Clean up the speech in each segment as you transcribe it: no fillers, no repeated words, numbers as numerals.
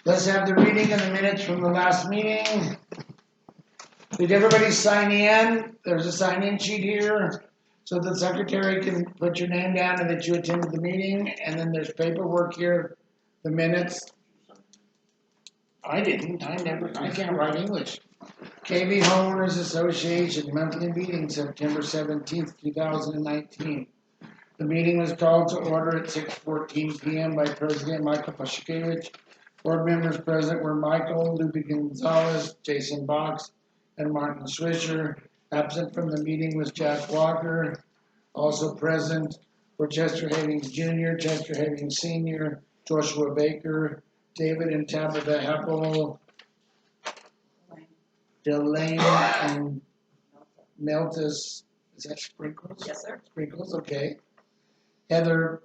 Let's have the reading of the minutes from the last meeting. Did everybody sign in? There's a sign-in sheet here, so the secretary can put your name down and that you attended the meeting, and then there's paperwork here, the minutes. I didn't, I can't write English. KB Homeowners Association monthly meeting, September 17th, 2019. The meeting was called to order at 6:14 p.m. by President Michael Pashkevich. Board members present were Michael, Lupe Gonzalez, Jason Box, and Martin Swisher. Absent from the meeting was Jack Walker. Also present were Chester Havings Jr., Chester Havings Sr., Joshua Baker, David and Tabitha Heppel, Delane and Meltis. Is that Sprinkles? Yes, sir. Sprinkles, okay. Heather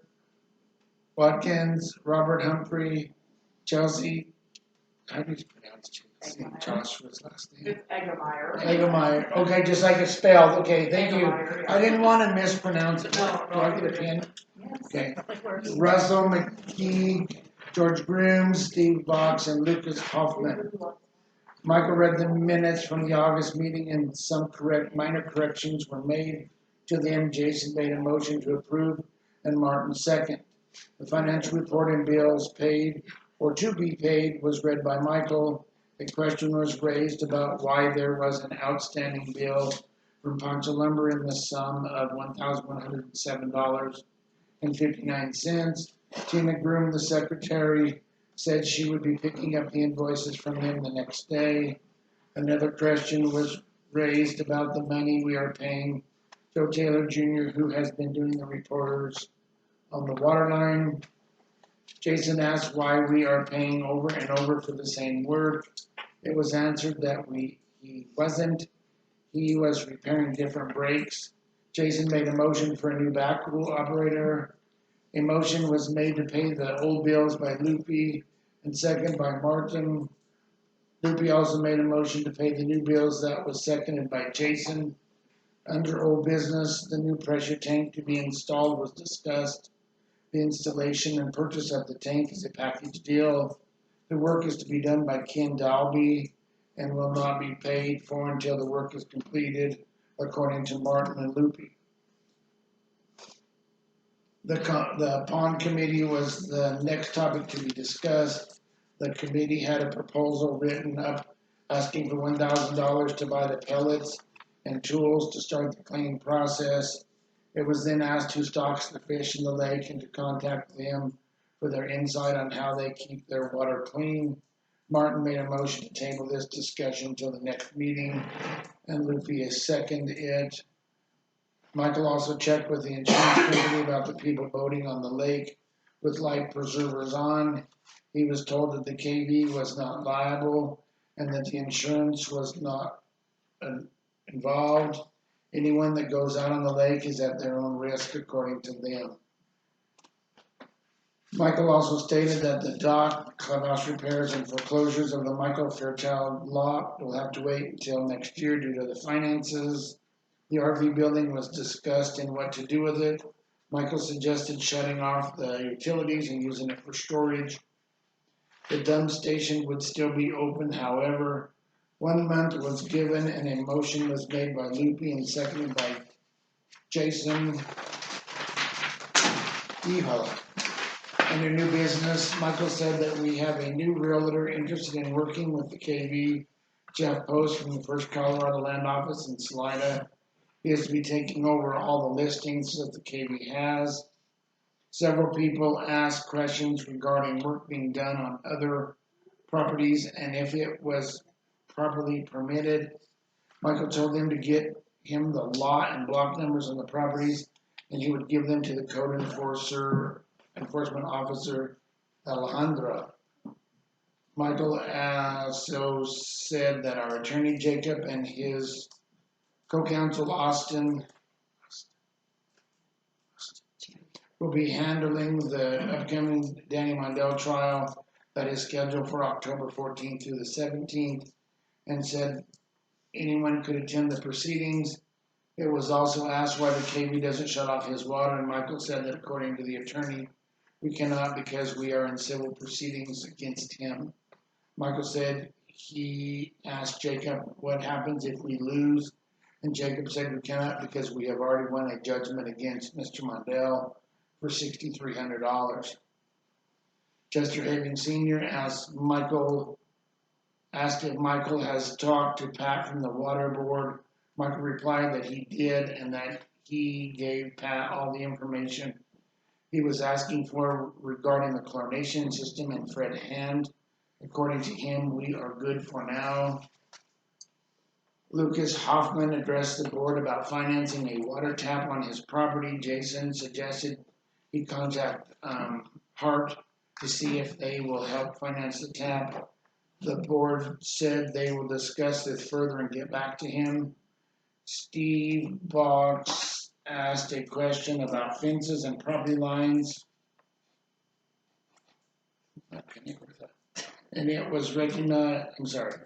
Watkins, Robert Humphrey, Chelsea. How do you pronounce Chelsea? Joshua's last name. It's Eggemeyer. Eggemeyer. Okay, just like it's spelled. Okay, thank you. Eggemeyer, yeah. I didn't want to mispronounce it. No, Do I get a pin? Yes. Okay. Like where it's- Russell McKee, George Groom, Steve Box, and Lucas Hoffman. Michael read the minutes from the August meeting and some minor corrections were made to them. Jason made a motion to approve and Martin second. The financial report and bills paid or to be paid was read by Michael. A question was raised about why there was an outstanding bill from Poncha Lumber in the sum of $1,107.59. Tina Groom, the secretary, said she would be picking up the invoices from them the next day. Another question was raised about the money we are paying Joe Taylor Jr., who has been doing the reporters on the water line. Jason asked why we are paying over and over for the same work. It was answered that he wasn't. He was repairing different brakes. Jason made a motion for a new backhoe operator. A motion was made to pay the old bills by Lupe and second by Martin. Lupe also made a motion to pay the new bills that was seconded by Jason. Under old business, the new pressure tank to be installed was discussed. The installation and purchase of the tank is a package deal. The work is to be done by Ken Dalby and will not be paid for until the work is completed, according to Martin and Lupe. The pond committee was the next topic to be discussed. The committee had a proposal written up asking for $1,000 to buy the pellets and tools to start the cleaning process. It was then asked who stocks the fish in the lake and to contact them for their insight on how they keep their water clean. Martin made a motion to table this discussion until the next meeting, and Lupe has seconded it. Michael also checked with the insurance company about the people boating on the lake with life preservers on. He was told that the KV was not liable and that the insurance was not involved. Anyone that goes out on the lake is at their own risk, according to them. Michael also stated that the dock, clubhouse repairs, and foreclosures of the Michael Fairchild lot will have to wait until next year due to the finances. The RV building was discussed and what to do with it. Michael suggested shutting off the utilities and using it for storage. The dump station would still be open, however. 1 month was given and a motion was made by Lupe and seconded by Jason Ehola. Under new business, Michael said that we have a new realtor interested in working with the KV, Jeff Post from the First Colorado Land Office in Salida. He is to be taking over all the listings that the KV has. Several people asked questions regarding work being done on other properties and if it was properly permitted. Michael told them to get him the lot and block numbers on the properties and he would give them to the code enforcement officer Alejandra. Michael also said that our attorney Jacob and his co-counsel Austin will be handling the upcoming Danny Mondell trial that is scheduled for October 14th through the 17th, and said anyone could attend the proceedings. It was also asked why the KV doesn't shut off his water, and Michael said that according to the attorney, we cannot because we are in civil proceedings against him. Michael said he asked Jacob what happens if we lose, and Jacob said we cannot because we have already won a judgment against Mr. Mondell for $6,300. Chester Hagen Sr. asked if Michael has talked to Pat from the water board. Michael replied that he did and that he gave Pat all the information he was asking for regarding the chlorination system and Fred Hand. According to him, we are good for now. Lucas Hoffman addressed the board about financing a water tap on his property. Jason suggested he contact Hart to see if they will help finance the tap. The board said they will discuss this further and get back to him. Steve Boggs asked a question about fences and property lines. And it was recognized,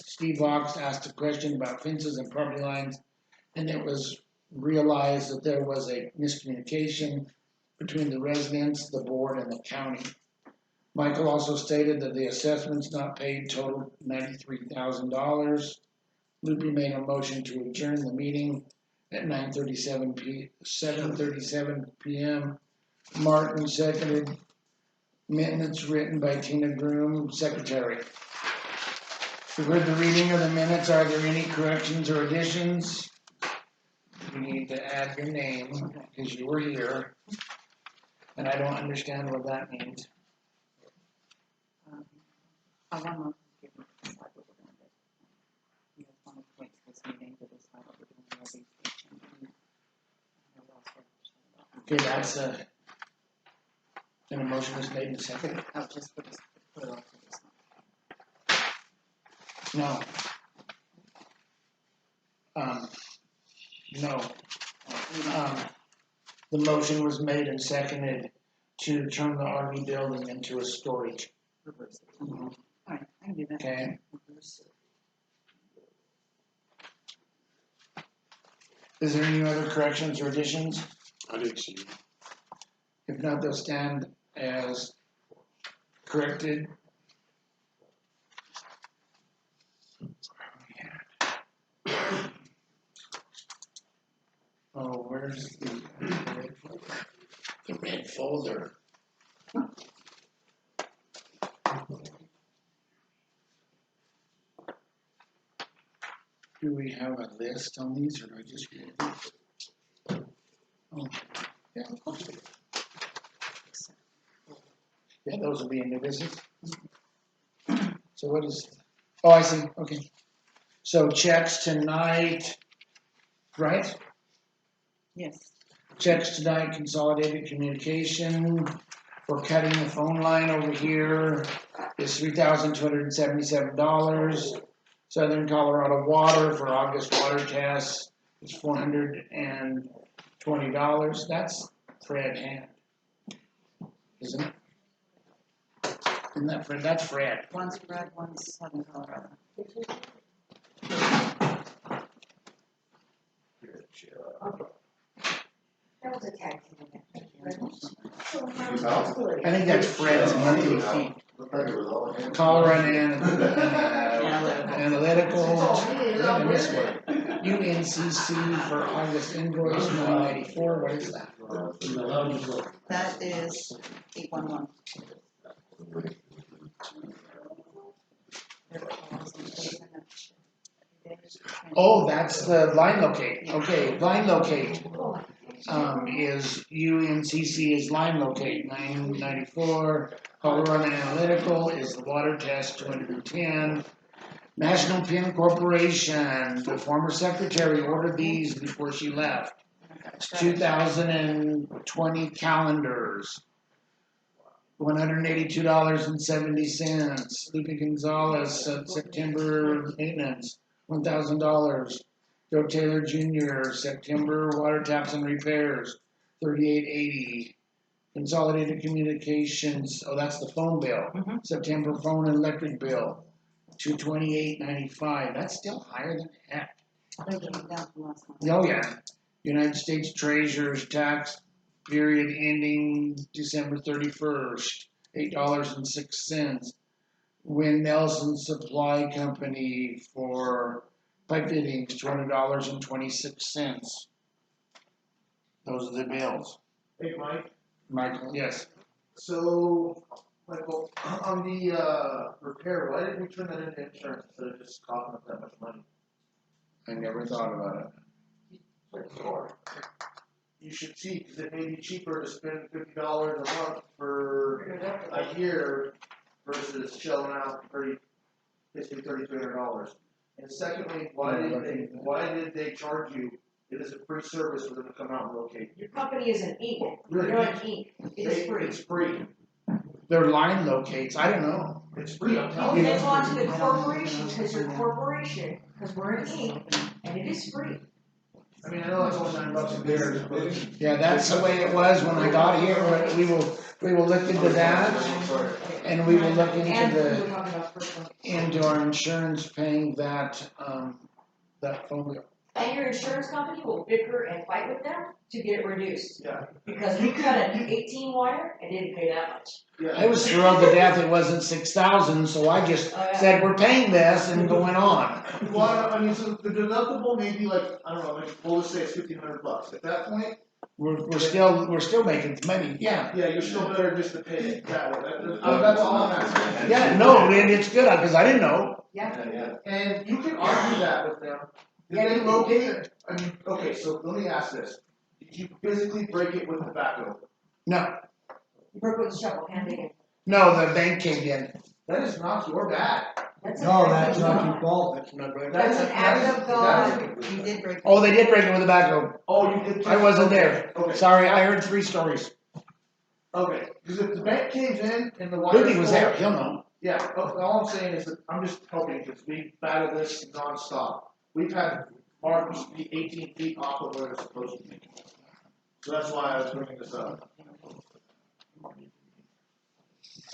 Steve Boggs asked a question about fences and property lines, and it was realized that there was a miscommunication between the residents, the board, and the county. Michael also stated that the assessments not paid totaled $93,000. Loopy made a motion to adjourn the meeting at 7:37 p.m. Martin seconded. Minutes written by Tina Groom, secretary. You've heard the reading of the minutes. Are there any corrections or additions? You need to add your name because you were here, and I don't understand what that means. I want to decide what we're going to do. You guys want to wait to this meeting to decide what we're doing with these things. Okay, that's and a motion was made in a second. I'll just put it off for this No. No. The motion was made and seconded to turn the RV building into a storage. Reverse it. Mm-hmm. All right, I can do that. Okay. Reverse it. Is there any other corrections or additions? I didn't see it. If not, they'll stand as corrected. Oh, where's the red folder? The red folder. Do we have a list on these, or do I just read it? Oh, yeah, of course. Yeah, those will be in new business. So what is, oh, I see, okay. So checks tonight, right? Yes. Checks tonight, Consolidated Communication for cutting the phone line over here is $3,277. Southern Colorado Water for August water tests is $420. That's Fred Hand, isn't it? Isn't that Fred? That's Fred. One's Fred, one's Southern Colorado. That was a tag team. I think that's Fred's monthly fee. Colorado Analytical, and this one. UNCC for August invoice 994. What is that? That is 811. Oh, that's the line locate. Okay, line locate. Is UNCC is line locate 994. Colorado Analytical is the water test 210. National Pen Corporation, the former secretary ordered these before she left. 2020 calendars. $182.70. Lupe Gonzalez, September maintenance, $1,000. Joe Taylor Jr., September water taps and repairs, $38.80. Consolidated Communications, oh, that's the phone bill. Mm-hmm. September phone and electric bill, $228.95. That's still higher than heck. They're getting down from last month. Oh, yeah. United States Treasurer's tax period ending December 31st, $8.06. Win Nelson Supply Company for pipe fittings, $20.26. Those are the bills. Hey, Mike, Michael, yes. so, Michael, on the, repair, why didn't we turn that into insurance instead of just costing us that much money? I never thought about it. You should see, cause it may be cheaper to spend $50 a month for a year versus shelling out basically $3,300. And secondly, why did they charge you? It is a free service for them to come out and locate. Your company isn't Inc. Really? You're not Inc. It is free. It's free. Their line locates, I don't know. It's free, I'm You telling can you. go on to the corporation, because you're a corporation, because we're an Inc., and it is free. I mean, I know it's only $9 a year, but. Yeah, that's the way it was when I got here. We will look into that, and we will look And we into were talking about first one. into our insurance paying that phone bill. And your insurance company will bicker and fight with them to get it reduced. Yeah. Because we cut an 18 wire and didn't pay that much. I was thrilled to death it wasn't 6,000, so I just said we're paying this and going on. Well, I mean, so the deductible may be like, I don't know, maybe we'll just say it's $1,500. At that point, We're still making money. Yeah. yeah, you're still better just to pay it that way. That's all I'm asking. Yeah. No, and it's good because I didn't know. Yeah. And you can argue that with them. Did Yeah, they you locate it? I mean, okay, so let me ask this. Did you physically break it with the backhoe? No. You broke with a shovel, hand dig it. No, the bank came in. That is not your bad. That's No, an that's act of not God. your fault, that's not right. That's an act of God. You did break. Oh, they did break it with a backhoe. Oh, you did. I wasn't there. Okay, Sorry, I heard 3 stories. okay, because if the bank caves in and the wire. Rudy was there. He'll know. Yeah, all I'm saying is that I'm just helping because we battle this nonstop. We've had markers be 18 feet off of where it's supposed to be. So that's why I was bringing this up.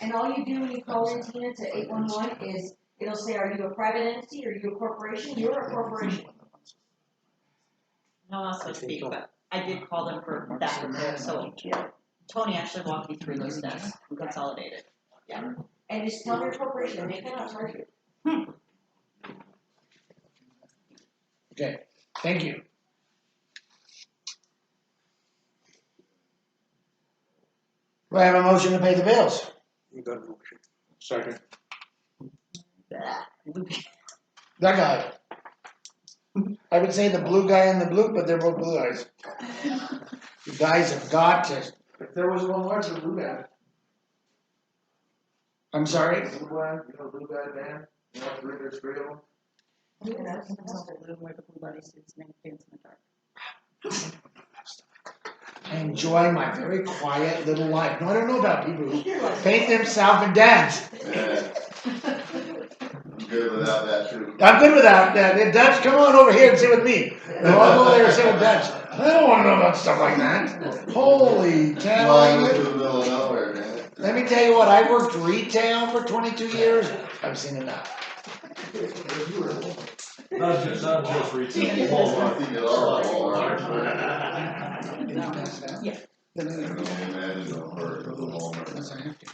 And all you do when you call in, Tina, to 811 is, it'll say, are you a private entity, or are you a corporation? You're a corporation. No one else would speak, but I did call them for that repair, so Tony actually walked me through those steps and consolidated. Yeah. And just tell your corporation, and they cannot charge you. Okay. Thank you. Do I have a motion to pay the bills? You got a motion. Second. That guy. I would say the blue guy and the blue, but they're both blue guys. You guys have got to. If there was one large, the blue guy. I'm sorry? Blue guy, blue guy band, there's 3 of them. That's the blue where the blue buddy sits and dance in the dark. I enjoy my very quiet little life. No, I don't know about people who paint themselves and dance. Yeah. I'm good without that too. I'm good without that. If Dutch, come on over here and sit with me. No, I'll go there and sit with Dutch. I don't want to know about stuff like that. Holy cow. Flying into the middle of nowhere, man. Let me tell you what, I worked retail for 22 years. I've seen enough. Not just retail. Walmart, you get all that Walmart. Did you pass that? Yeah. Then I can only imagine the hurt of the Walmart. Yes, I have to.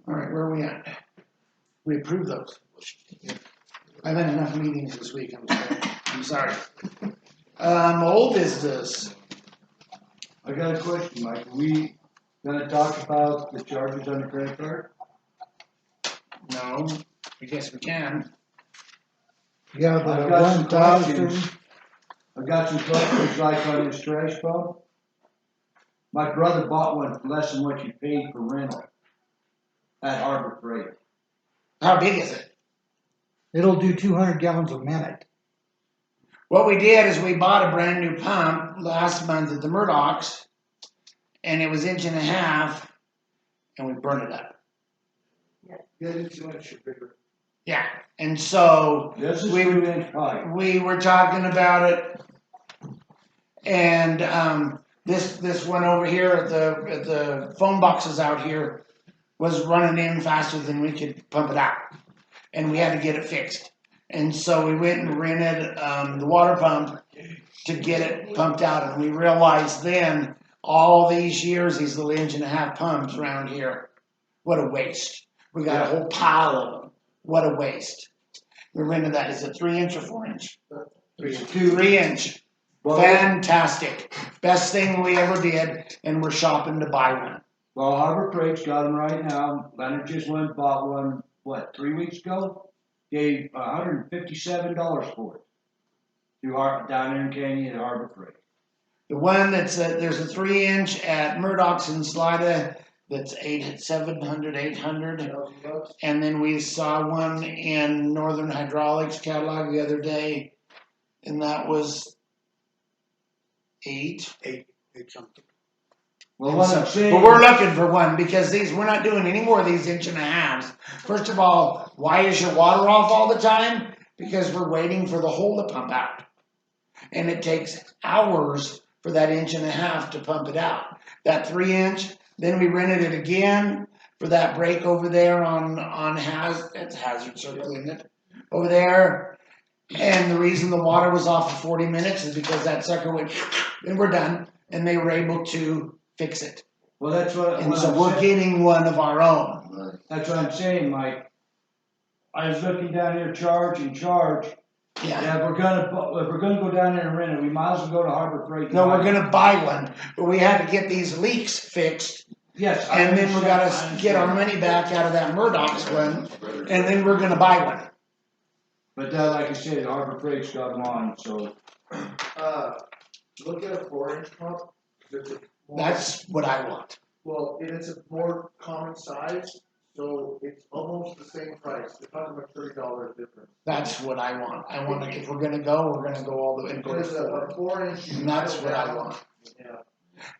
All right, where are we at? We approved those. I've had enough meetings this week, I'm sorry. Old business. I got a question, Mike. We gonna talk about the charges on the credit card? No, I guess we can. Yeah, but I've I got got some questions. I got some questions like on this trash pump. My brother bought one for less than what you paid for rental at Harbor Freight. How big is it? It'll do 200 gallons a minute. What we did is we bought a brand new pump last month at the Murdoch's, and it was 1.5 inches, and we burned it up. Yeah, it's 2 inches bigger. Yeah, and so This is We- 2-inch pipe. we were talking about it, and this one over here at the phone boxes out here was running in faster than we could pump it out, and we had to get it fixed. And so we went and rented the water pump, to get it pumped out. And we realized then, all these years, these little 1.5-inch pumps around here, what a waste. We got a whole pile of them. What a waste. We rented that. Is it 3-inch or 4-inch? 3-inch. Well, Fantastic. Best thing we ever did, and we're shopping to buy one. Well, Harbor Freight's got them right now. Leonard just went and bought one, 3 weeks ago? Gave $157 for it. Down in Canyon at Harbor Freight. The one there's a 3-inch at Murdoch's in Slida that's 700, 800. And then we saw one in Northern Hydraulics catalog the other day, and that was 8 something. Well, what I'm saying. But we're looking for one because we're not doing any more of these 1.5-inches. First of all, why is your water off all the time? Because we're waiting for the hole to pump out. And it takes hours for that 1.5-inch to pump it out. That 3-inch, then we rented it again for that break over there on it's Hazard Circle, isn't it? Over there. And the reason the water was off for 40 minutes is because that sucker went, and we're done. And they were able to fix it. Well, that's what. And so we're getting one of our own. That's what I'm saying, Mike. I was looking down here, charge. Yeah, if we're gonna go down there and rent it, we might as well go to Harbor Freight. No, we're gonna buy one, but we had to get these leaks fixed. Yes. And then we gotta get our money back out of that Murdoch's one, and then we're gonna buy one. But like I said, Harbor Freight's got them on, so. Look at a 4-inch pump. That's what I want. Well, it's a more common size, so it's almost the same price. They're talking about $30 difference. That's what I want. If we're gonna go all the way and go to There's a 4. 4-inch. And that's what I want. Yeah.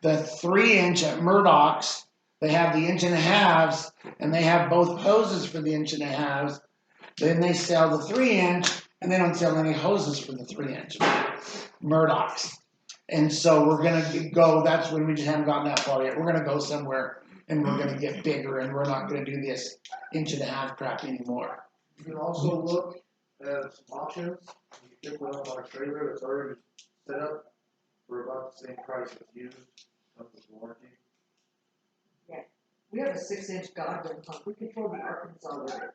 The 3-inch at Murdoch's, they have the 1.5s, and they have both hoses for the 1.5s. Then they sell the 3-inch, and they don't sell any hoses for the 3-inch. Murdoch's. And so we're gonna go, that's when we just haven't gotten that far yet. We're gonna go somewhere and we're gonna get bigger and we're not gonna do this 1.5-inch crap anymore. You can also look at some options. You pick one up on a trailer that's already set up for about the same price as used, comes with warranty. We have a 6-inch Godwin pump, we control the Arkansas River.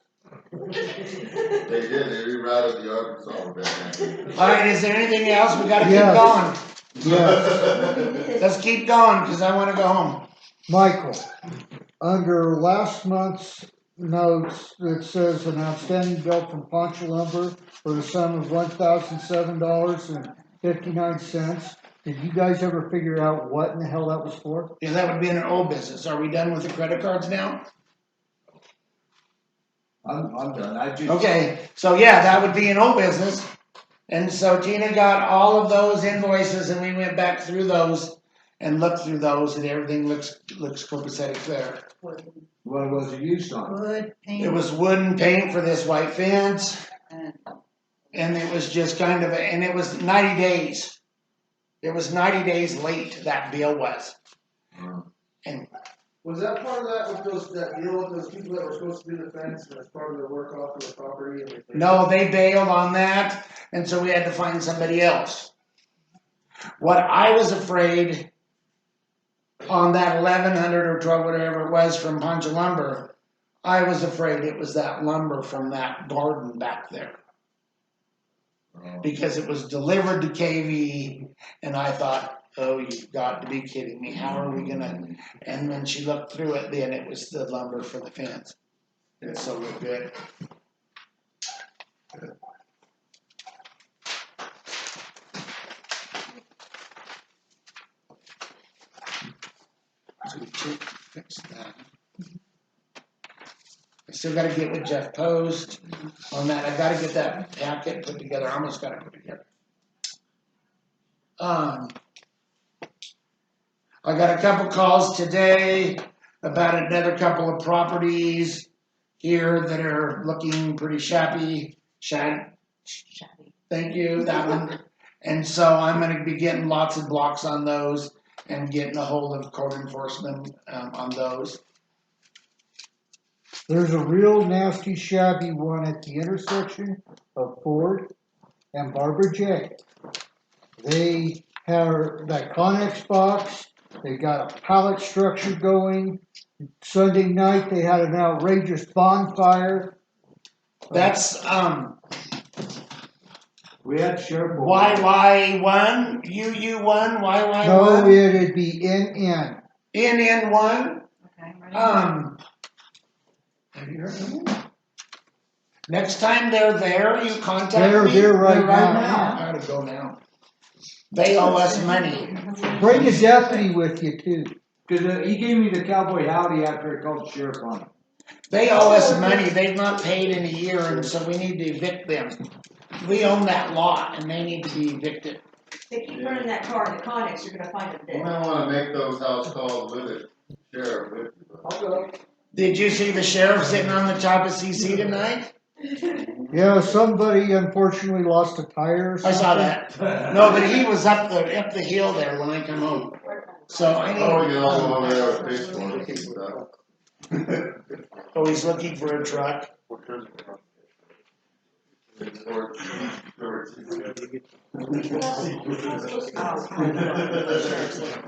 They did, they rerouted the Arkansas back. Alright, is there anything else? We gotta keep Yes. going. Yes, Let's keep going, cause I wanna go home. Michael, under last month's notes, it says an outstanding bill from Poncha Lumber for the sum of $1,007.59. Did you guys ever figure out what in the hell that was for? Yeah, that would be in our old business. Are we done with the credit cards now? I'm done. Okay, so yeah, that would be an old business. And so Tina got all of those invoices and we went back through those and looked through those and everything looks copacetic there. What was it used on? Wood, paint. It was wooden paint for this white fence. And it was just kind of, and it was 90 days. It was 90 days late, that bill was. And Was that part of that deal with those people that were supposed to do the fence and it's part of their work off of the property? And no, they bailed on that, and so we had to find somebody else. What I was afraid on that 1,100 or 12, whatever it was from Poncha Lumber, I was afraid it was that lumber from that garden back there. Because it was delivered to KV, and I thought, oh, you've got to be kidding me. How are we gonna? And when she looked through it, then it was the lumber for the fence. And so we're good. So we should fix that. I still gotta get with Jeff Post on that. I gotta get that packet put together. I almost got it put together. I got a couple calls today about another couple of properties here that are looking pretty shabby. Thank you, that one. And so I'm gonna be getting lots of blocks on those and getting a hold of code enforcement on those. There's a real nasty shabby one at the intersection of Ford and Barbara J. They have that Connex box, they got a pallet structure going. Sunday night, they had an outrageous bonfire. That's, We had sheriff. YY1, UU1, YY1. No, it'd be NN. NN1. Okay, ready? Have you heard of them? Next time they're there, you contact They're me. there right right now. now. I gotta go now. They owe us money. Bring a deputy with you too. Cause he gave me the cowboy howdy after I called the sheriff on him. They owe us money. They've not paid in a year, and so we need to evict them. We own that lot, and they need to be evicted. They keep running that car in the Connex, you're gonna find them You dead. might wanna make those house calls with it, sheriff, with you. I'll go. Did you see the sheriff sitting on the top of CC tonight? Yeah, somebody unfortunately lost a tire or I something. saw that. No, but he was up the hill there when I come home. So Oh, we anyway, can all go over there with pitchforks and stuff. oh, he's looking for a truck.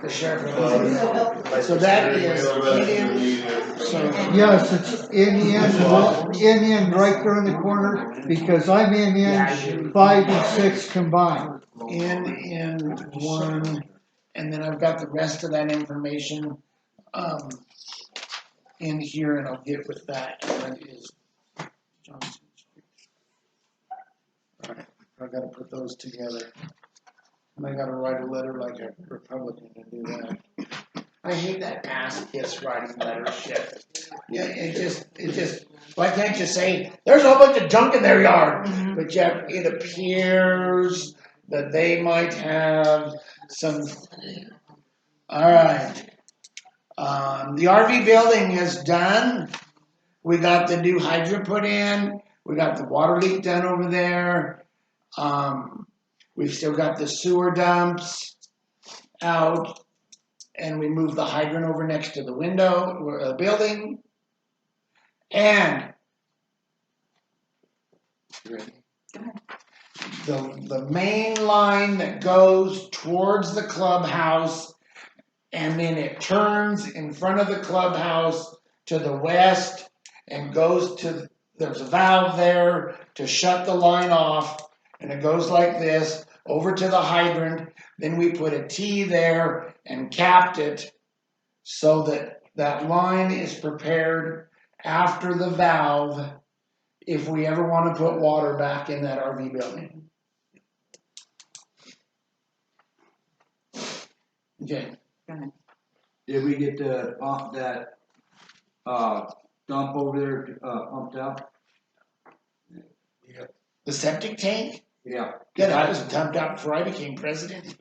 The sheriff. So that is Indian. So Yes, it's NN right there in the corner, because I'm NN 5 and 6 combined. NN1, and then I've got the rest of that information in here, and I'll get with that. And that is Johnson Street. All right, I gotta put those together. And I gotta write a letter like a Republican and do that. I hate that ass kiss writing letter shit. Yeah, it just, why can't you say, there's a whole bunch of junk in their yard? But yet, it appears that they might have some, alright. The RV building is done. We got the new hydrant put in, we got the water leak done over there. We've still got the sewer dumps out. And we moved the hydrant over next to the window, building. And the main line that goes towards the clubhouse, and then it turns in front of the clubhouse to the west and goes to, there's a valve there to shut the line off, and it goes like this over to the hydrant. Then we put a T there and capped it so that that line is prepared after the valve if we ever want to put water back in that RV building. Okay. Did we get the dump over there, pumped out? The septic tank? Yeah. Yeah, that was dumped out before I became president.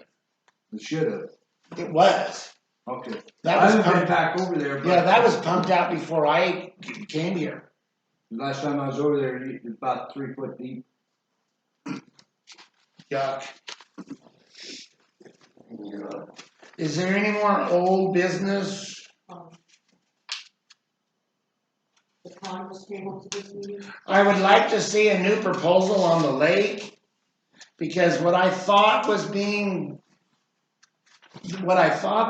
We should've. It was. Okay. That I was haven't been pumped, back over there, but. yeah, that was pumped out before I came here. Last time I was over there, it was about 3 foot deep. Yuck. Is there any more old business? The pond was tabled to this meeting. I would like to see a new proposal on the lake, because what I thought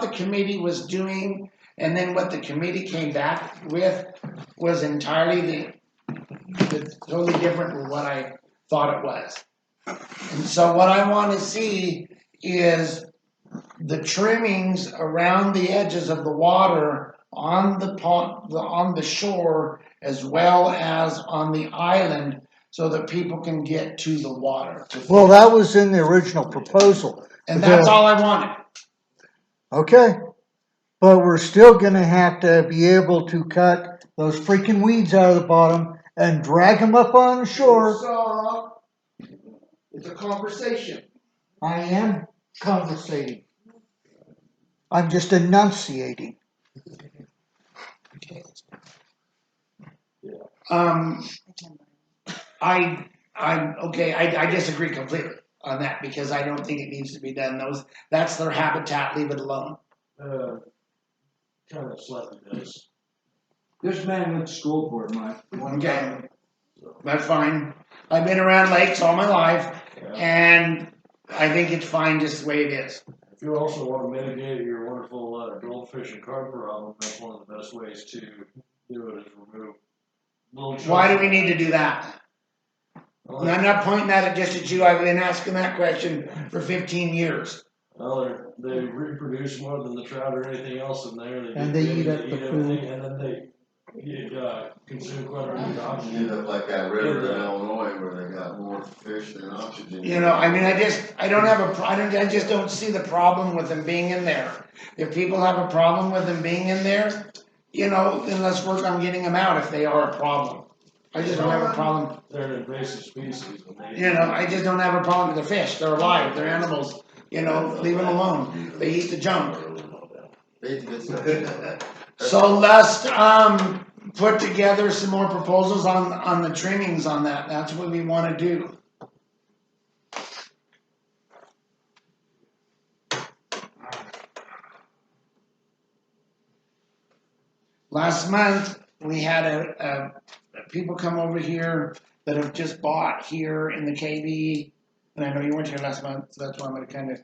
the committee was doing, and then what the committee came back with was entirely totally different from what I thought it was. And so what I want to see is the trimmings around the edges of the water on the pond, on the shore, as well as on the island, so that people can get to the water. Well, that was in the original proposal. And that's all I wanted. Okay, but we're still gonna have to be able to cut those freaking weeds out of the bottom and drag them up on the shore. So, it's a conversation. I am conversating. I'm just enunciating. I disagree completely on that, because I don't think it needs to be done. That's their habitat, leave it alone. Kind of slightly does. This man went to school for it, Mike. Okay. That's fine. I've been around lakes all my life, and I think it's fine just the way it is. If you also want to mitigate your wonderful goldfish and carp problem, that's one of the best ways to do it is remove. Why do we need to do that? And I'm not pointing that at just at you, I've been asking that question for 15 years. Well, they reproduce more than the trout or anything else in there. And they eat up the food. everything, and then they consume quite a bit of You oxygen. end up like that river in Illinois where they got more fish than oxygen. You know, I mean, I just don't see the problem with them being in there. If people have a problem with them being in there, you know, then let's work on getting them out if they are a problem. I just don't have a problem, They're an invasive species. And they, you know, I just don't have a problem with the fish, they're alive, they're animals, you know, leave them alone, they eat the junk. They eat the good stuff. So let's, put together some more proposals on the trimmings on that, that's what we wanna do. Last month, we had people come over here that have just bought here in the KB, and I know you weren't here last month, so that's why I'm gonna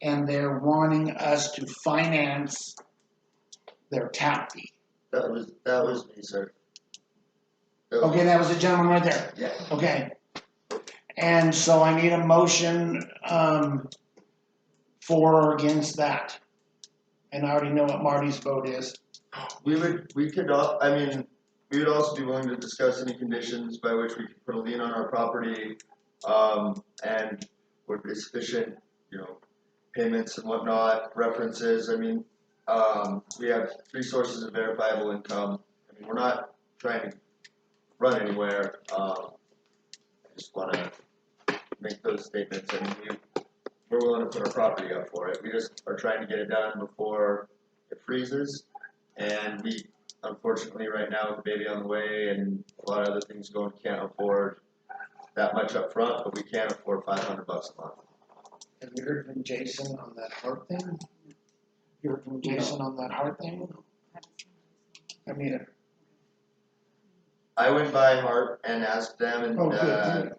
and they're wanting us to finance their tap fee. That was me, sir. Okay, that was the gentleman right there. Yeah. Okay. And so I need a motion, for or against that. And I already know what Marty's vote is. We would also be willing to discuss any conditions by which we could put a lien on our property, and would be sufficient, payments and whatnot, references. I mean, we have 3 sources of verifiable income. I mean, we're not trying to run anywhere. I just want to make those statements. I mean, we're willing to put our property up for it. We just are trying to get it done before it freezes. And we, unfortunately, right now, with the baby on the way and a lot of other things going, can't afford that much up front, but we can afford $500 a month. Have you heard from Jason on that heart thing? You heard from Jason on that heart thing? I mean, I went by Hart and asked them, and good.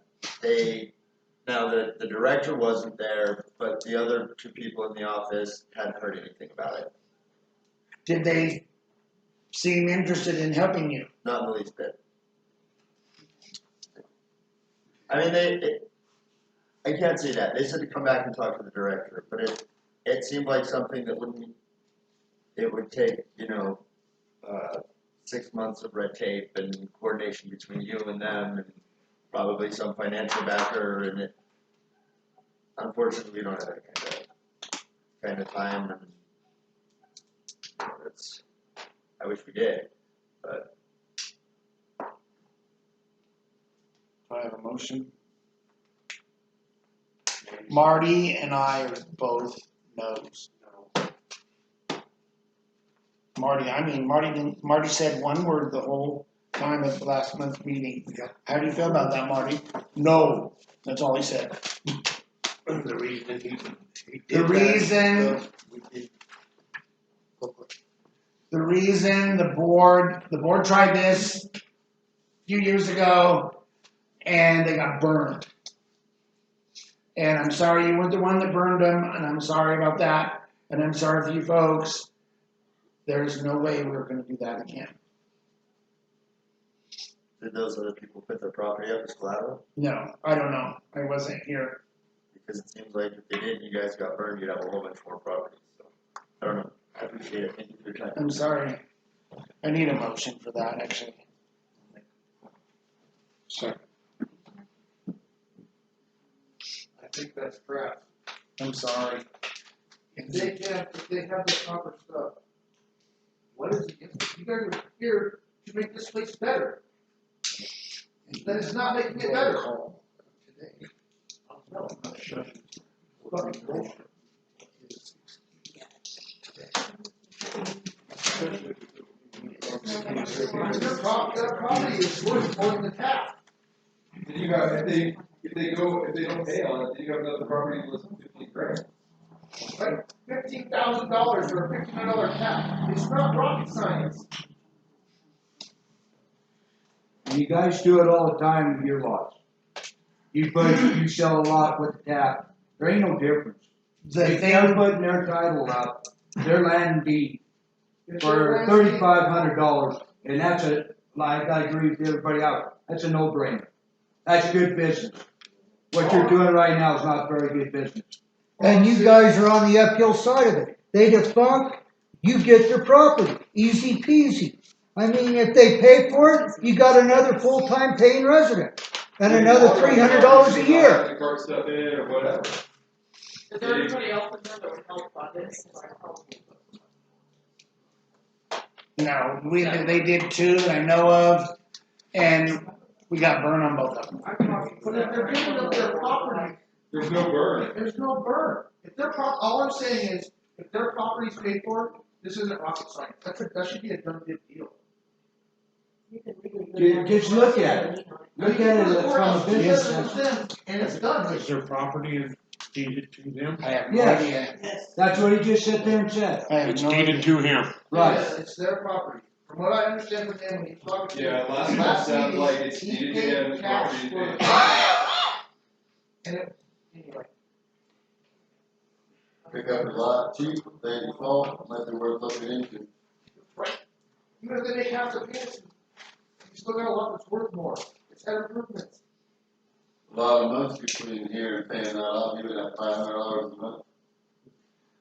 the director wasn't there, but the other 2 people in the office hadn't heard anything about it. Did they seem interested in helping you? Not in the least bit. I mean, I can't say that. They said to come back and talk to the director, but it seemed like something that it would take, 6 months of red tape and coordination between you and them, and probably some financial backer, and unfortunately, we don't have that kind of time, and I wish we did, but. Do I have a motion? Marty and I are both no's. Marty said one word the whole time at the last month's meeting. How do you feel about that, Marty? No, that's all he said. The reason the board tried this a few years ago and they got burned. And I'm sorry you weren't the one that burned them, and I'm sorry about that, and I'm sorry for you folks. There's no way we're gonna do that again. Did those other people put their property up as collateral? No, I don't know. I wasn't here. Because it seems like if they did, you guys got burned, you'd have a whole bunch more properties. So, I don't know. I appreciate it. Thank you for your time. I'm sorry. I need a motion for that, actually. I think that's crap. I'm sorry. If they have the proper stuff, what is it? You guys are here to make this place better. Then it's not making it better. No, I'm not sure. Fucking bullshit. Their property is worth more than the tap. You got, if they don't pay on it, then you have another property worth $15,000. Like $15,000 for a $1,500 tap. It's not rocket science. You guys do it all the time with your lots. You sell a lot with the tap, There ain't no difference. The If they're thing, putting their title up, their land deed If for they're $3,500, and that's like I agree with everybody else, that's a no-brainer. That's good business. What you're doing right now is not very good business. And you guys are on the uphill side of it. They defunct, you get their property, easy peasy. I mean, if they pay for it, you got another full-time paying resident, and another $300 a year. To cart stuff in or whatever. Is there anybody else in there that would help on this? no, they did two that I know of, and we got burned on both of them. But if they're giving up their property, There's no burn. there's no burn. If their all I'm saying is, if their property's paid for, this isn't rocket science. That should be a done deal. Just look at it. Look at it from a business standpoint. And it's done. Is their property deeded to them? I have no Yes. idea. That's what he just sat there and said. I have It's no deeded idea. to him. Right. Yes, it's their property. From what I understand from him, when he's talking to Yeah, last month last sounds meeting, like it's he deeded to paid him, cash property for paid. the property. And anyway. Pick up a lot cheap, they default, might be worth looking into. Right. Even if they make half the payments, you still got a lot that's worth more. It's had improvements. A lot of months between here and paying that off, even at $500 a month.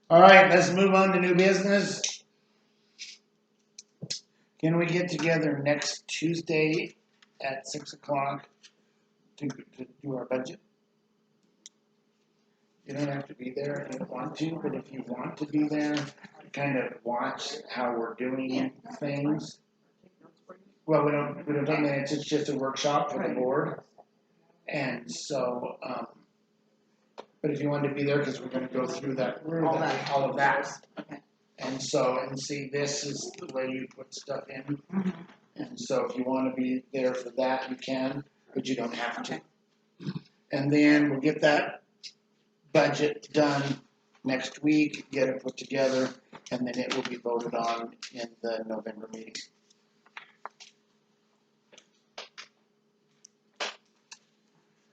All right, let's move on to new business. Can we get together next Tuesday at 6 o'clock to do our budget? You don't have to be there if you want to, but if you want to be there, kind of watch how we're doing things. Well, we don't take minutes, it's just a workshop for the board. And so, but if you wanted to be there, because we're gonna go through all of that. Okay. And so, and see, this is the way you put stuff in. And so if you wanna be there for that, you can, but you don't have to. And then we'll get that budget done next week, get it put together, and then it will be voted on in the November meeting.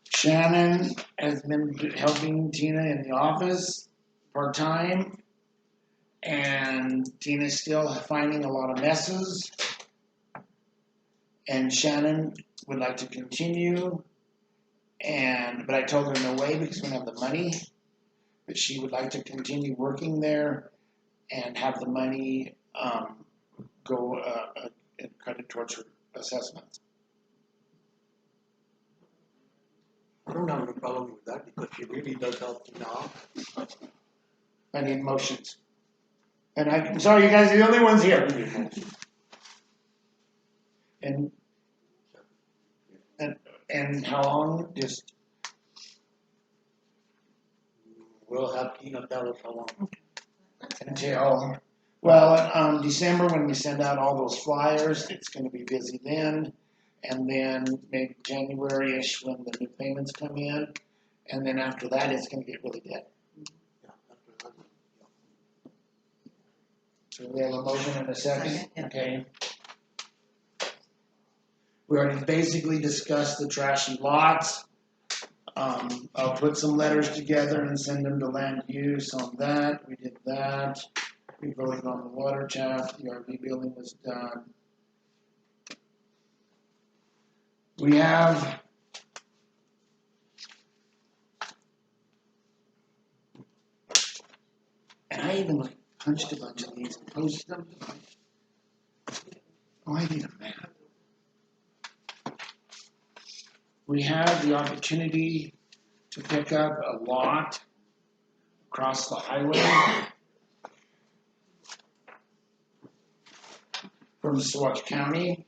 Shannon has been helping Tina in the office part-time. And Tina's still finding a lot of messes. And Shannon would like to continue. But I told her no way because we don't have the money. But she would like to continue working there and have the money go and credit towards her assessments. I don't have any problem with that because she really does help me now. I need motions. And I'm sorry, you guys are the only ones here. And how long? Just We'll have Tina tell us how long. until, well, December when we send out all those flyers, it's gonna be busy then. And then maybe January-ish when the new payments come in. And then after that, it's gonna get really dead. Yeah, after that, So we have a motion and a second, Second, yeah. okay? We already basically discussed the trashy lots. I'll put some letters together and send them to land use on that, we did that. We voted on the water tap, the RV building was done. We have and I even like punched a bunch of these and posted them. Oh, I need a map. We have the opportunity to pick up a lot across the highway from Saguache County.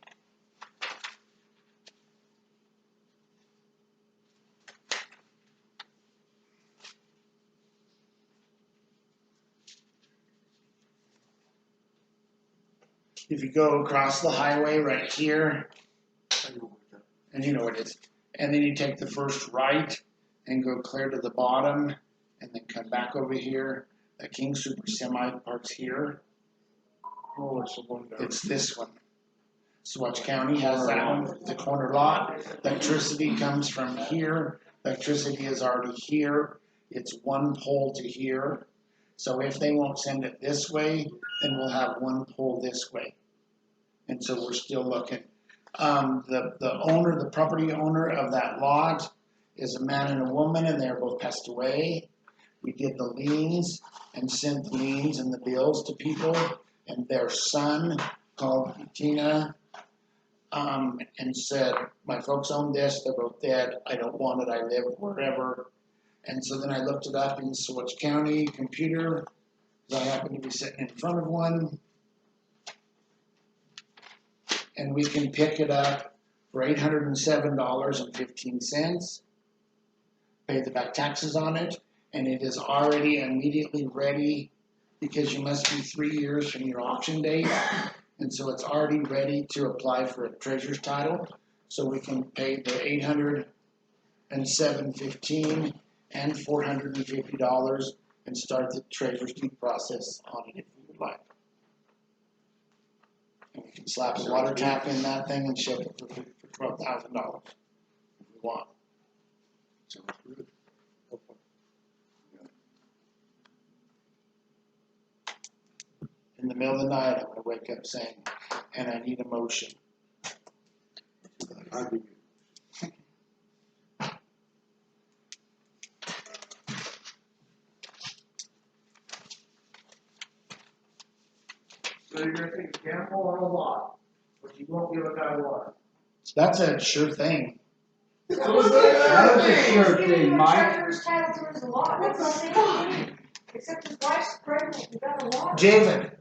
If you go across the highway right here, and you know what it is, and then you take the first right and go clear to the bottom, and then come back over here, the King Super Semi parks here. Oh, it's the one down. It's this one. Saguache County has that one, the corner lot. Electricity comes from here. Electricity is already here. it's one pole to here. So if they won't send it this way, then we'll have one pole this way. And so we're still looking. The property owner of that lot is a man and a woman, and they're both passed away. We did the liens and sent the liens and the bills to people, and their son called Tina, and said, my folks own this, they're both dead, I don't want it, I live wherever. And so then I looked it up in Seward County computer, because I happen to be sitting in front of one. And we can pick it up for $807.15, pay the back taxes on it, and it is already immediately ready because you must be 3 years from your auction date. And so it's already ready to apply for a treasurer's title. So we can pay the $807.15 and $450 and start the treasurer's deed process on it if we would like. And we can slap a water tap in that thing and ship it for $12,000 if we want. Sounds good. In the middle of the night, I'm gonna wake up saying, and I need a motion. I'll give you. So you're gonna take a gamble on a lot, but you won't give a guy water. That's a sure thing. That was a sure Giving thing, him a Mike. treasurer's title to his lot, that's the same thing. Except his wife's pregnant, you got a lot. David,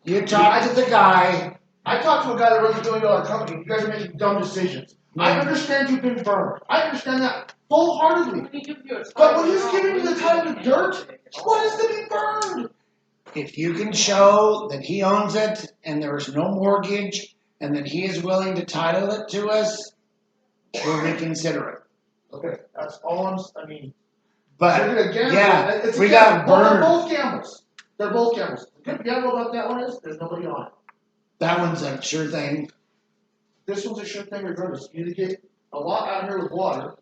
you talked to the guy. I talked to a guy that runs a $1 billion company, you guys are making dumb decisions. I understand you've been burned, I understand that full-heartedly. When he gives you a But when he's title, giving you the title to dirt, what is to be burned? If you can show that he owns it and there is no mortgage and that he is willing to title it to us, we'll reconsider it. Okay, that's all I mean. But, They're gonna gamble. yeah, It's a we gamble. got Well, they're burned. both gambles. They're both gambles. The good gamble about that one is, there's nobody on it. That one's a sure thing. This one's a sure thing regardless. You either get a lot out here with water,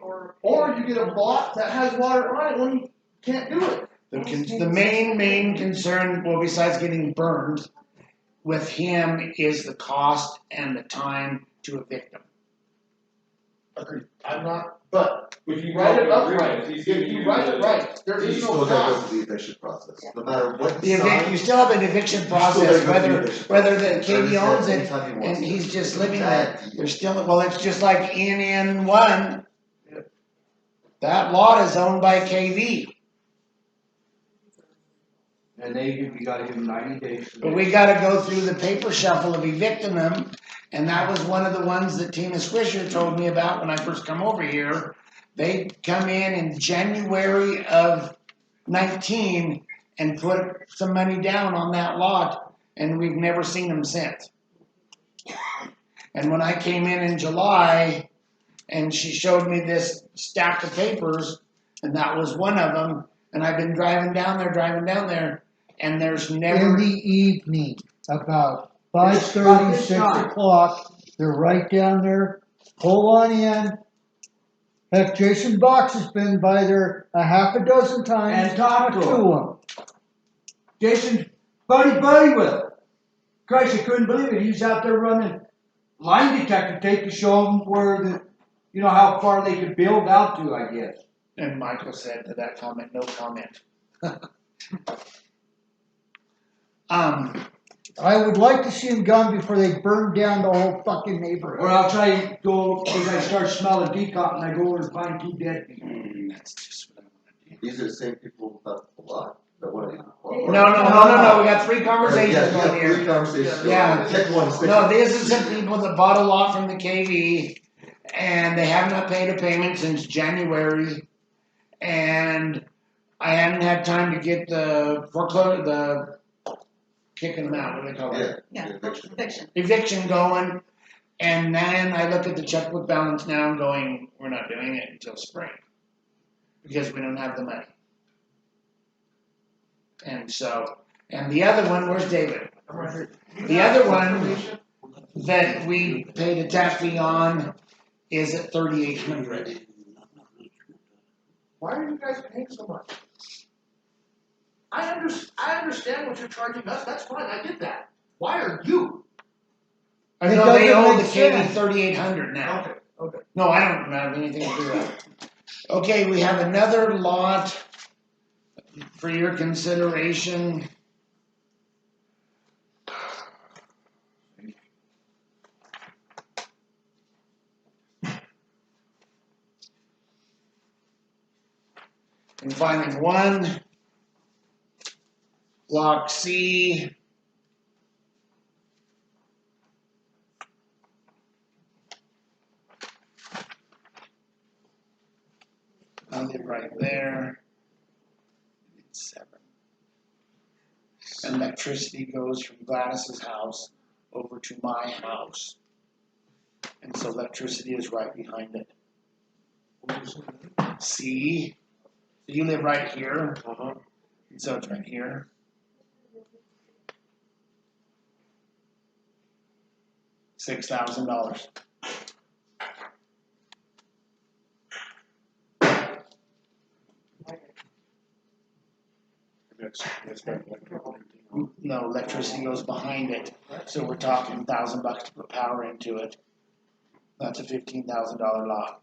or or you get a lot that has water on it when you can't do it. The main concern, well, besides getting burned, with him is the cost and the time to evict him. Agreed. I'm not, but if you write it up right, there You is still no gotta go cost. through the eviction process, no matter what You sign. still have an eviction still process, gotta go through the whether eviction the process. Katie owns it Anytime he wants and to. he's just It's a living bad there. deal. There's still, well, it's just like NN1. That lot is owned by KV, And you gotta give them 90 days. but we gotta go through the paper shuffle of evicting them. And that was one of the ones that Tina Swisher told me about when I first come over here. They come in January of 19 and put some money down on that lot, and we've never seen them since. And when I came in July, and she showed me this stack of papers, and that was one of them, and I've been driving down there, and there's In never, the evening, about 5:30, 6:00, they're right down there, pull on in. Heck, Jason Box has been by there a half a dozen times. And talk to to him. him. Jason's buddy with him. Christ, I couldn't believe it. He's out there running line detector tape to show them where how far they could build out to, I guess. and Michael said to that comment, no comment. I would like to see him gone before they burn down the whole fucking neighborhood. Or I'll try to go, because I start smelling decot and I go over and find 2 dead people. That's just what I want to do. These are the same people who have a lot, that want to. No, we got 3 conversations Yeah, going yeah, here. 3 conversations. Yeah. Pick one, stick No, it. this is some people that bought a lot from the KV, and they have not paid a payment since January, and I hadn't had time to get the kicking them out, what do they call it? Yeah, eviction. Eviction going, and then I look at the checkbook balance now and going, we're not doing it until spring, because we don't have the money. And so, and the other one, where's David? The other one that we paid a tap fee on is at $3,800. why are you guys paying so much? I understand what you're charging us, that's fine, I get that. Why are you? I It know they doesn't owe the make KV sense. 3,800 now. Okay, okay. No, I don't have anything to do with that. Okay, we have another lot for your consideration. And finding one, block C. I live right there. It's 7. And electricity goes from Gladys's house over to my house. And so electricity is right behind it. C. So you live right here. And so it's right here. $6,000. No, electricity goes behind it, so we're talking $1,000 to put power into it. That's a $15,000 lot.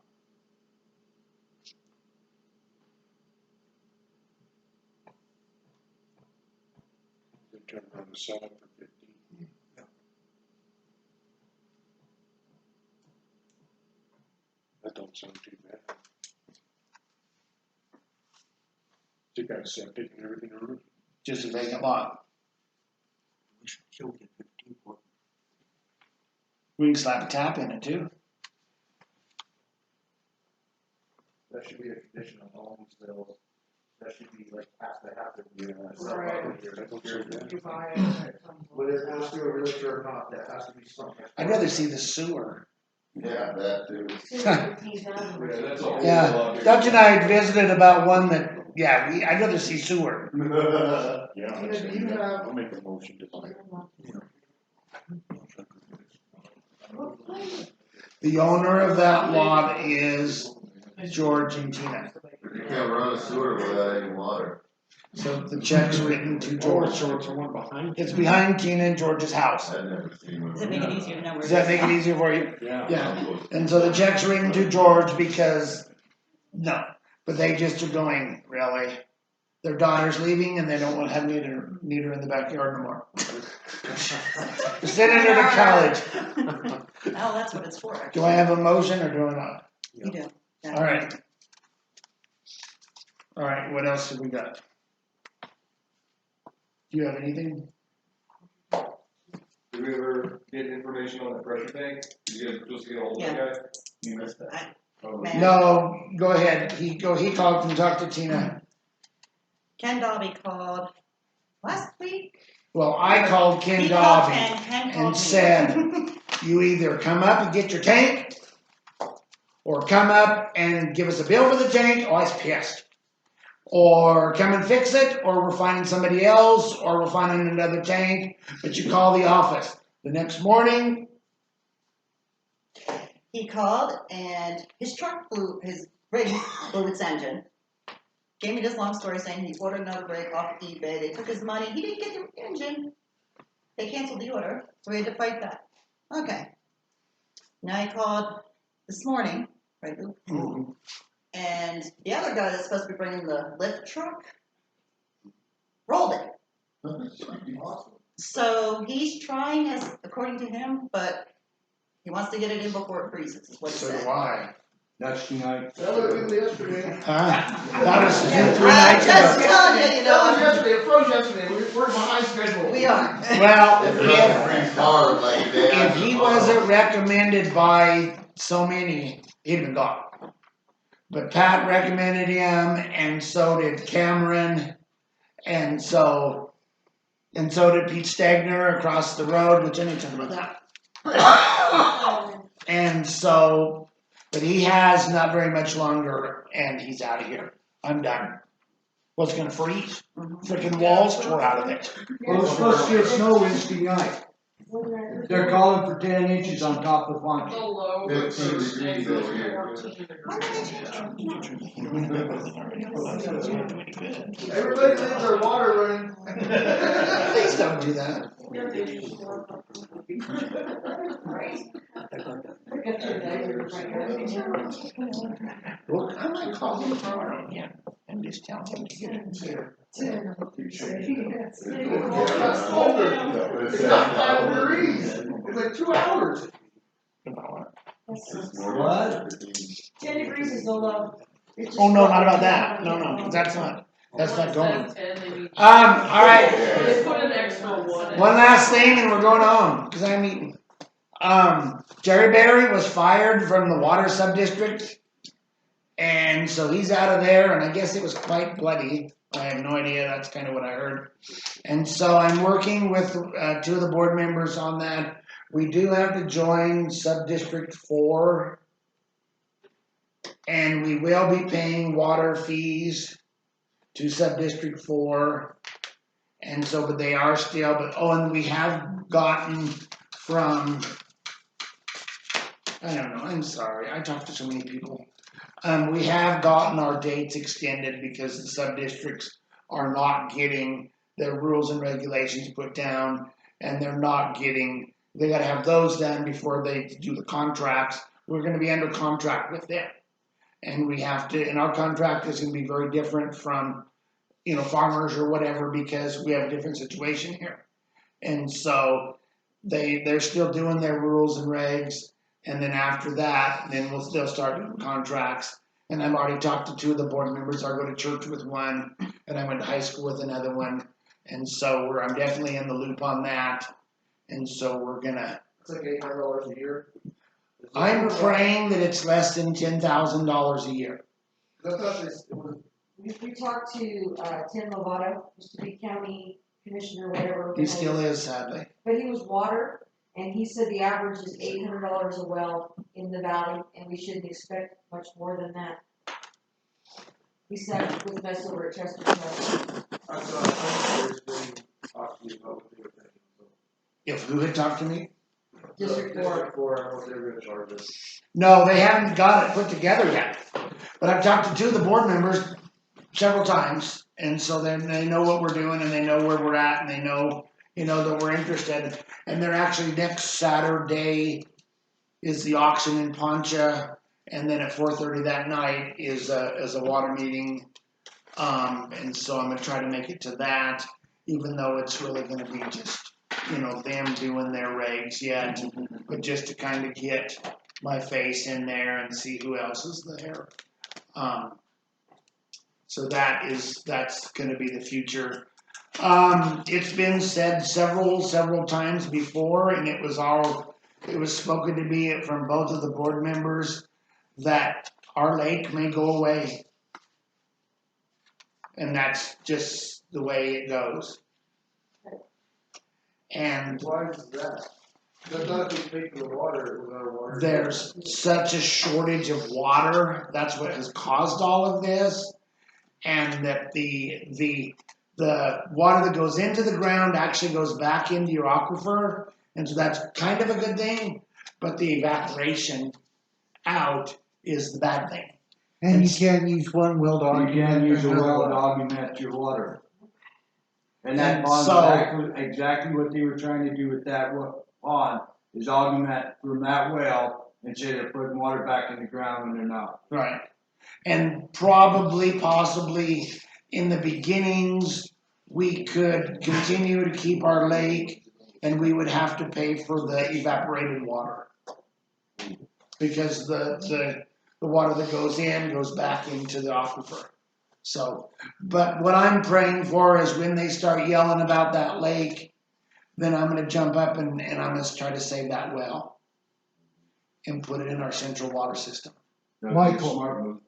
They turn around and sell it for 15. That don't sound too bad. They got septic and everything on it. Just a vacant lot. We should kill it at 15 for it. We can slap a tap in it too. That should be a condition of all these sales. That should be like, have to be. That don't sound bad. Whether it has to a realtor or not, that has to be something. I'd rather see the sewer. Yeah, that too. Yeah, that's a whole Yeah, lot bigger. Dutch and I visited about one that, yeah, I'd rather see sewer. Yeah, Tina, do you have? I'll make a motion to buy it. The owner of that lot is George and Tina. You can't run a sewer without any water. So the check's written to George. So it's the one behind. It's behind Tina and George's house. I've never seen one. Does it make it easier to know where? Does that make it easier for you? Yeah. Yeah. And so the check's written to George because, no, but they just are going, really? Their daughter's leaving and they don't want to have need her in the backyard no more. Sending her to college. Oh, that's what it's for. Do I have a motion or do I not? You do. All right. All right, what else have we got? Do you have anything? Did we ever get information on the pressure tank? Did you guys supposed to get a hold of that guy? You missed that. Man. No, go ahead. He called and talked to Tina. Ken Dobby called last week. Well, I called Ken He called Dobby Ken called and me. said, you either come up and get your tank, or come up and give us a bill for the tank. Oh, I was pissed. Or come and fix it, or we're finding somebody else, or we're finding another tank. But you call the office. The next morning, He called and his truck his rig blew its engine. Gave me this long story saying he ordered another rig off eBay. They took his money. He didn't get the engine. They canceled the order, so we had to fight that. Okay. Now he called this morning, right, Luke? mm-hmm. And the other guy that's supposed to be bringing the lift truck rolled it. Awesome. So he's trying, as according to him, but he wants to get it in before it freezes, is what he So said. do I. That's tonight. That was yesterday. Huh? That was 3 I'm nights just ago. telling you, That was know. yesterday, it froze yesterday, we're behind schedule. We are. Well, It's not freeze hard like they if have he tomorrow. wasn't recommended by so many, he'd been gone. But Pat recommended him, and so did Cameron, and so did Pete Stegner across the road, which I didn't talk about that. And so, but he has not very much longer, and he's out of here. I'm done. What's gonna freeze? Freaking walls tore out of it. Well, it's supposed to get snow Wednesday night. They're calling for 10 inches on top of The Poncho. low. 15 degrees over here. Everybody leaves their water running. Please don't do that. Well, I might call him tomorrow again and just tell him to get it here. It's colder. It's not 5 degrees. It's like 2 hours. What? 10 degrees is so low. It's just Oh, no, not low. about that. No, 'cause that's not going. All All right. They put an extra one in. One last thing and we're going home, cause I'm eating. Jerry Berry was fired from the water sub-district. And so he's out of there, and I guess it was quite bloody. I have no idea, that's kind of what I heard. And so I'm working with, 2 of the board members on that. We do have to join sub-district 4. And we will be paying water fees to sub-district 4. And so, but they are still, and we have gotten from, I don't know, I'm sorry, I talked to so many people. We have gotten our dates extended because the sub-districts are not getting their rules and regulations put down, and they gotta have those done before they do the contracts. We're gonna be under contract with them. And we have to, and our contract is gonna be very different from, farmers or whatever, because we have a different situation here. And so they're still doing their rules and regs, and then after that, then they'll start doing contracts. And I've already talked to 2 of the board members. I go to church with one, and I went to high school with another one. And so I'm definitely in the loop on that. And so we're gonna. It's like $800 a year. I'm praying that it's less than $10,000 a year. I thought it was. We talked to, Tim Lovato, used to be county commissioner, whatever. He still is, sadly. But he was water, and he said the average is $800 a well in the valley, and we shouldn't expect much more than that. He sat with us over at Chester. I thought there's been talking about what they were thinking. If who had talked to me? District 4. District 4, I don't know what they're gonna charge us. No, they haven't got it put together yet. But I've talked to 2 of the board members several times, and so then they know what we're doing, and they know where we're at, and they know, that we're interested. And they're actually next Saturday is the auction in Poncha, and then at 4:30 that night is a water meeting. And so I'm gonna try to make it to that, even though it's really gonna be just, them doing their regs yet, but just to kind of get my face in there and see who else is there. So that's gonna be the future. It's been said several times before, and it was spoken to me from both of the board members that our lake may go away. And that's just the way it goes. And Why is that? I thought if we paid for the water, it was our water. there's such a shortage of water, that's what has caused all of this. And that the water that goes into the ground actually goes back into your aquifer, and so that's kind of a good thing, but the evaporation out is the bad thing. And you can't use one well to You augment can't use a another well well. to augment your water. And that And pond, so- exactly what they were trying to do with that pond, is augment from that well, instead of putting water back in the ground when they're not. Right. And possibly, in the beginnings, we could continue to keep our lake, and we would have to pay for the evaporated water. Because the water that goes in goes back into the aquifer. So, but what I'm praying for is when they start yelling about that lake, then I'm gonna jump up and I'm gonna try to save that well. And put it in our central water system. That'd be a Michael. smart move.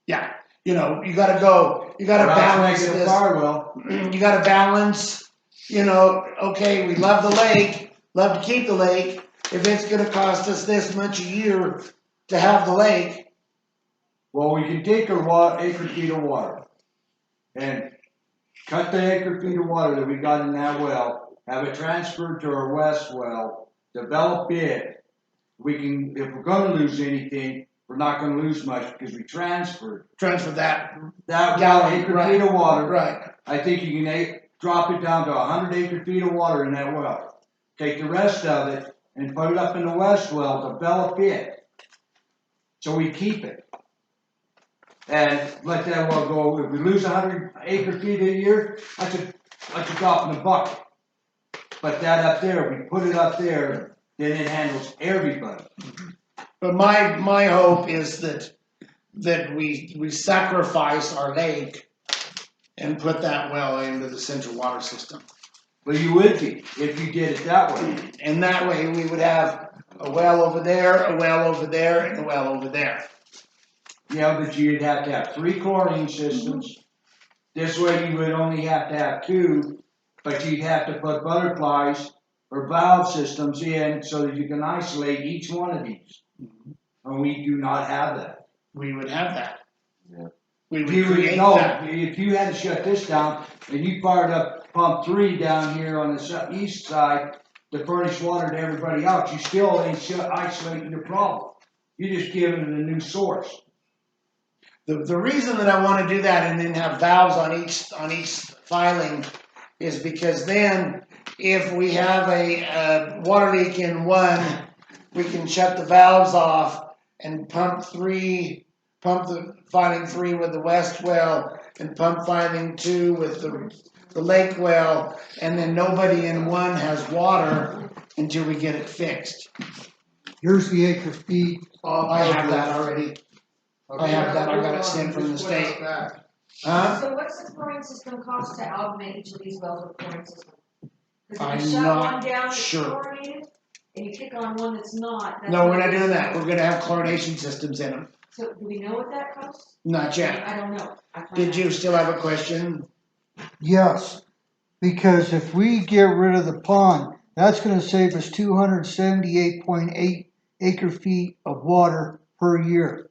Yeah, you gotta balance Make it a this. fire well. You gotta balance, okay, we love the lake, love to keep the lake. If it's gonna cost us this much a year to have the lake, Well, we can take our acre feet of water and cut the acre feet of water that we got in that well have it transferred to our west well, develop it. We can, if we're gonna lose anything, we're not gonna lose much because we transferred. Transfer that, That Gallon, acre right. feet of water, right, I think you can drop it down to 100 acre feet of water in that well. Take the rest of it and put it up in the west well, develop it. So we keep it. And let that well go. If we lose 100 acre feet a year, that's a drop in the bucket. But that up there, we put it up there, then it handles everybody. but my hope is that we sacrifice our lake and put that well into the central water system. Well, you would be, if you did it that way. And that way we would have a well over there, a well over there, and a well over there. Yeah, but you'd have to have 3 chlorine systems. This way you would only have to have 2, but you'd have to put butterflies or valve systems in so that you can isolate each one of these. And we do not have that. We would have that. Yeah. We would You would create know, that. if you had to shut this down and you fired up pump 3 down here on the east side to furnish water to everybody else, you still ain't isolating the problem. You're just giving it a new source. The reason that I wanna do that and then have valves on each filing is because then if we have a water leak in one, we can shut the valves off and pump the filing 3 with the west well and pump filing 2 with the lake well, and then nobody in one has water until we get it fixed. Here's the acre feet. I have that already. I have that, I got it sent from the state. Huh? So what's the chlorine system cost to augment each of these wells with chlorine system? Cause if I'm you shut not one down that's sure. chlorinated, and you kick on one that's not, that's. No, we're not doing that, we're gonna have chlorination systems in them, So do we know what that costs? not yet. I don't know. Did you still have a question? Yes, because if we get rid of the pond, that's gonna save us 278.8 acre feet of water per year.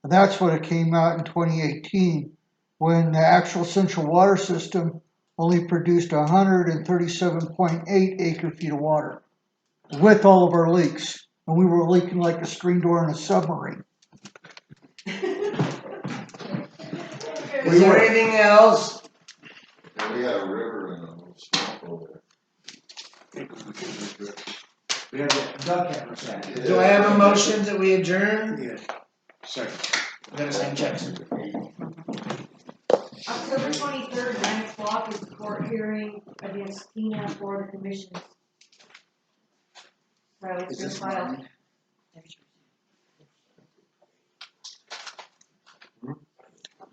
And that's what it came out in 2018, when the actual central water system only produced 137.8 acre feet of water with all of our leaks. And we were leaking like a screen door in a submarine. Is there anything else? And we had a river and a little swamp over We have a duck cameras at it. there. Do I have a motion that we adjourn? Yes. Second. Dennis and Jackson. October 23rd, 9:00 is the court hearing against Tina for the commissions. So it's been filed.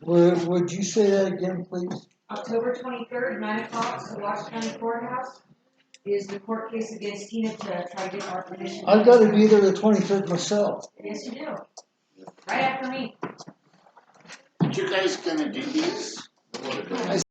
Would you say that again, please? October 23rd, 9:00, the Washington County Courthouse is the court case against Tina to try to get our commission. I've gotta be there the 23rd myself. Yes, you do. Right after me. You guys gonna do these?